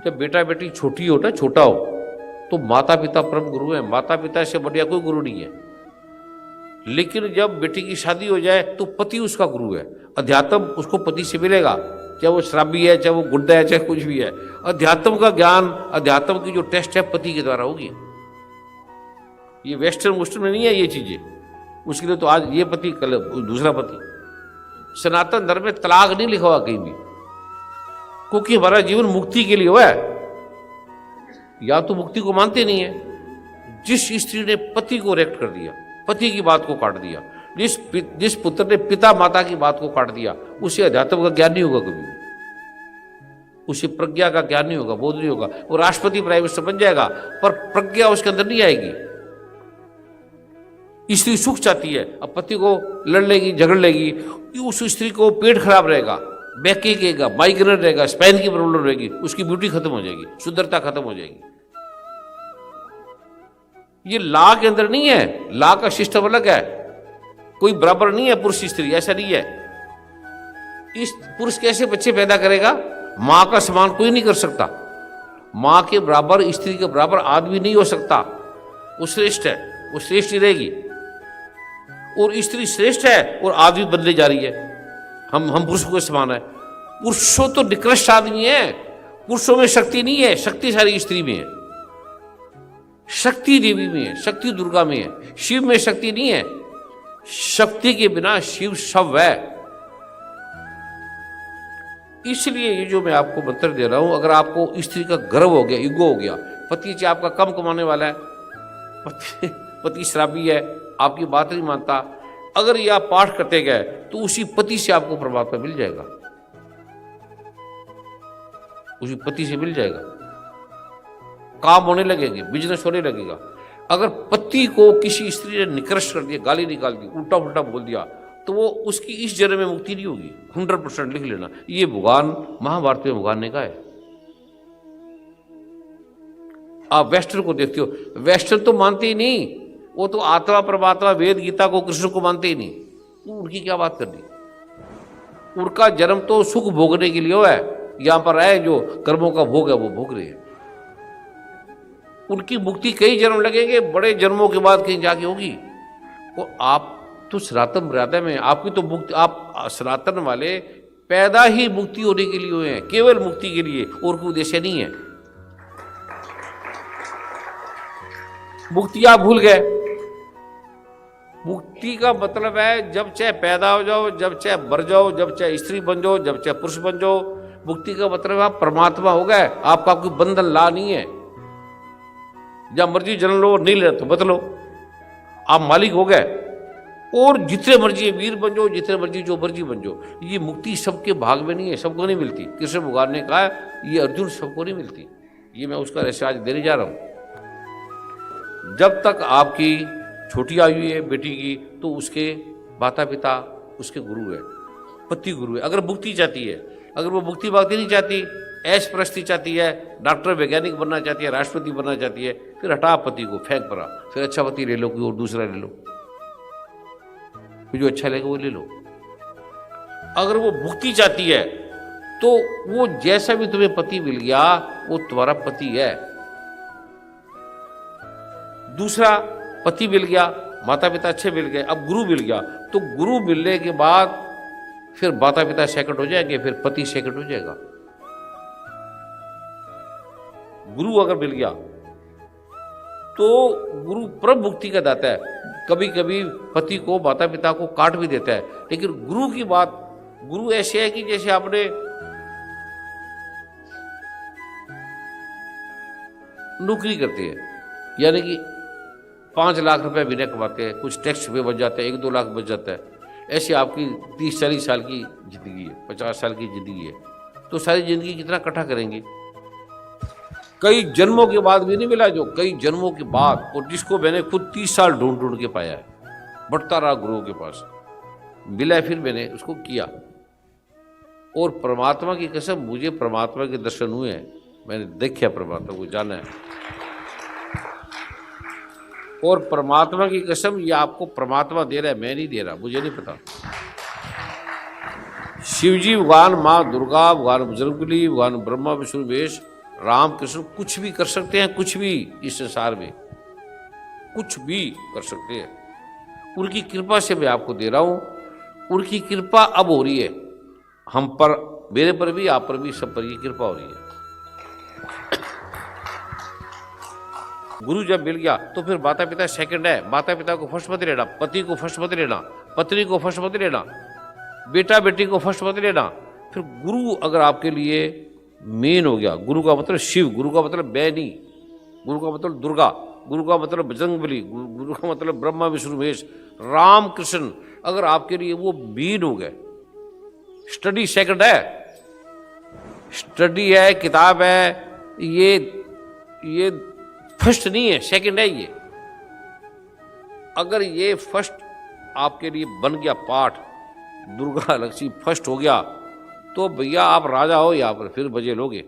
जब बेटा बेटी छोटी हो ना, छोटा हो, तो माता पिता परम गुरु है, माता पिता से बढ़िया कोई गुरु नहीं है। लेकिन जब बेटी की शादी हो जाए तो पति उसका गुरु है। अध्यात्म उसको पति से मिलेगा, चाहे वो शराबी है, चाहे वो गुड्डा है, चाहे कुछ भी है। अध्यात्म का ज्ञान, अध्यात्म की जो टेस्ट है पति के द्वारा होगी। ये वेस्टर्न में नहीं है ये चीजें। उसके लिए तो आज ये पति, कल दूसरा पति। सनातन धर्म में तलाक नहीं लिखा हुआ कहीं भी, क्योंकि हमारा जीवन मुक्ति के लिए हुआ है। या तो मुक्ति को मानते नहीं है। जिस स्त्री ने पति को रिजेक्ट कर दिया, पति की बात को काट दिया, जिस पुत्र ने पिता माता की बात को काट दिया, उसे अध्यात्म का ज्ञान नहीं होगा कभी, उसे प्रज्ञा का ज्ञान नहीं होगा, बोध नहीं होगा। वो राष्ट्रपति प्राइम मिनिस्टर बन जाएगा पर प्रज्ञा उसके अंदर नहीं आएगी। स्त्री सुख चाहती है, अब पति को लड़ लेगी, झगड़ लेगी, उस स्त्री को पेट खराब रहेगा, बैक केगा, माइग्रेन रहेगा, स्पाइन की प्रॉब्लम रहेगी, उसकी ब्यूटी खत्म हो जाएगी, सुंदरता खत्म हो जाएगी। ये लॉ के अंदर नहीं है, लॉ का सिस्टम अलग है। कोई बराबर नहीं है पुरुष स्त्री, ऐसा नहीं है। इस पुरुष कैसे बच्चे पैदा करेगा? मां का समान कोई नहीं कर सकता। मां के बराबर, स्त्री के बराबर आदमी नहीं हो सकता। वो श्रेष्ठ है, वो श्रेष्ठ ही रहेगी। और स्त्री श्रेष्ठ है और आदमी बदले जा रही है। हम पुरुषों के समान है। पुरुषों तो निकृष्ट आदमी है, पुरुषों में शक्ति नहीं है, शक्ति सारी स्त्री में है, शक्ति देवी में है, शक्ति दुर्गा में है। शिव में शक्ति नहीं है, शक्ति के बिना शिव शव है। इसलिए ये जो मैं आपको मंत्र दे रहा हूं, अगर आपको स्त्री का गर्व हो गया, ईगो हो गया, पति से आपका कम कमाने वाला है, पति शराबी है, आपकी बात नहीं मानता, अगर ये आप पाठ करते गए तो उसी पति से आपको परमात्मा मिल जाएगा, उसी पति से मिल जाएगा। काम होने लगेंगे, बिजनेस होने लगेगा। अगर पति को किसी स्त्री ने निकृष्ट कर दिया, गाली निकाल दी, उल्टा उल्टा बोल दिया, तो वो उसकी इस जन्म में मुक्ति नहीं होगी। 100% लिख लेना। ये भगवान महाभारत में भगवान ने कहा है। आप वेस्टर्न को देखते हो, वेस्टर्न तो मानते ही नहीं, वो तो आत्मा परमात्मा वेद गीता को कृष्ण को मानते ही नहीं। तो उनकी क्या बात करनी? उनका जन्म तो सुख भोगने के लिए हुआ है। यहां पर आए जो कर्मों का भोग है वो भोग रहे हैं। उनकी मुक्ति कई जन्म लगेंगे, बड़े जन्मों के बाद कहीं जाके होगी। और आप तो सनातन मर्यादा में, आपकी तो मुक्ति, आप सनातन वाले पैदा ही मुक्ति होने के लिए हुए हैं, केवल मुक्ति के लिए, और कोई उद्देश्य नहीं है। मुक्ति आप भूल गए। मुक्ति का मतलब है जब चाहे पैदा हो जाओ, जब चाहे मर जाओ, जब चाहे स्त्री बन जाओ, जब चाहे पुरुष बन जाओ। मुक्ति का मतलब आप परमात्मा हो गए। आपका कोई बंधन ला नहीं है। जब मर्जी जन्म लो, नहीं ले तो बत लो, आप मालिक हो गए। और जितने मर्जी वीर बन जाओ, जितने मर्जी जो मर्जी बन जाओ। ये मुक्ति सबके भाग में नहीं है, सबको नहीं मिलती। कृष्ण भगवान ने कहा ये अर्जुन सबको नहीं मिलती। ये मैं उसका रहस्य आज देने जा रहा हूं। जब तक आपकी छोटी आयु है बेटी की, तो उसके माता पिता उसके गुरु है, पति गुरु है। अगर मुक्ति चाहती है, अगर वो मुक्ति भागती नहीं चाहती, ऐश प्रस्ती चाहती है, डॉक्टर वैज्ञानिक बनना चाहती है, राष्ट्रपति बनना चाहती है, फिर हटा पति को, फेंक पड़ा, फिर अच्छा पति ले लो, कोई और दूसरा ले लो, जो अच्छा लगेगा वो ले लो। अगर वो मुक्ति चाहती है तो वो जैसा भी तुम्हें पति मिल गया वो तुम्हारा पति है। दूसरा पति मिल गया, माता पिता अच्छे मिल गए, अब गुरु मिल गया, तो गुरु मिलने के बाद फिर माता पिता सेकंड हो जाएंगे, फिर पति सेकंड हो जाएगा। गुरु अगर मिल गया तो गुरु परम मुक्ति का दाता है। कभी कभी पति को, माता पिता को काट भी देता है, लेकिन गुरु की बात, गुरु ऐसे है कि जैसे आपने नौकरी करते हैं, यानी कि 5 लाख रुपए महीने कमाते हैं, कुछ टैक्स में बच जाता है, 1-2 लाख बच जाता है। ऐसे आपकी 30-40 साल की जिंदगी है, 50 साल की जिंदगी है, तो सारी जिंदगी कितना इकट्ठा करेंगे? कई जन्मों के बाद भी नहीं मिला, जो कई जन्मों के बाद, और जिसको मैंने खुद 30 साल ढूंढ ढूंढ के पाया है, बढ़ता रहा गुरुओं के पास, मिला, फिर मैंने उसको किया। और परमात्मा की कसम, मुझे परमात्मा के दर्शन हुए हैं, मैंने देखा परमात्मा को, जाना है। और परमात्मा की कसम, ये आपको परमात्मा दे रहा है, मैं नहीं दे रहा, मुझे नहीं पता। शिवजी भगवान, माँ दुर्गा, भगवान बजरंगबली, भगवान ब्रह्मा विष्णु महेश, राम कृष्ण कुछ भी कर सकते हैं, कुछ भी इस संसार में कुछ भी कर सकते हैं। उनकी कृपा से मैं आपको दे रहा हूं, उनकी कृपा अब हो रही है हम पर, मेरे पर भी, आप पर भी, सब पर ये कृपा हो रही है। गुरु जब मिल गया तो फिर माता पिता सेकंड है, माता पिता को फर्स्ट मत लेना, पति को फर्स्ट मत लेना, पत्नी को फर्स्ट मत लेना, बेटा बेटी को फर्स्ट मत लेना। फिर गुरु अगर आपके लिए मेन हो गया, गुरु का मतलब शिव, गुरु का मतलब बैनी, गुरु का मतलब दुर्गा, गुरु का मतलब बजरंगबली, गुरु का मतलब ब्रह्मा विष्णु महेश, राम कृष्ण, अगर आपके लिए वो मेन हो गए। स्टडी सेकंड है, स्टडी है, किताब है, ये फर्स्ट नहीं है, सेकंड है ये। अगर ये फर्स्ट आपके लिए बन गया पाठ, दुर्गा लक्ष्मी फर्स्ट हो गया, तो भैया आप राजा हो यहाँ पर, फिर बजे लोगे।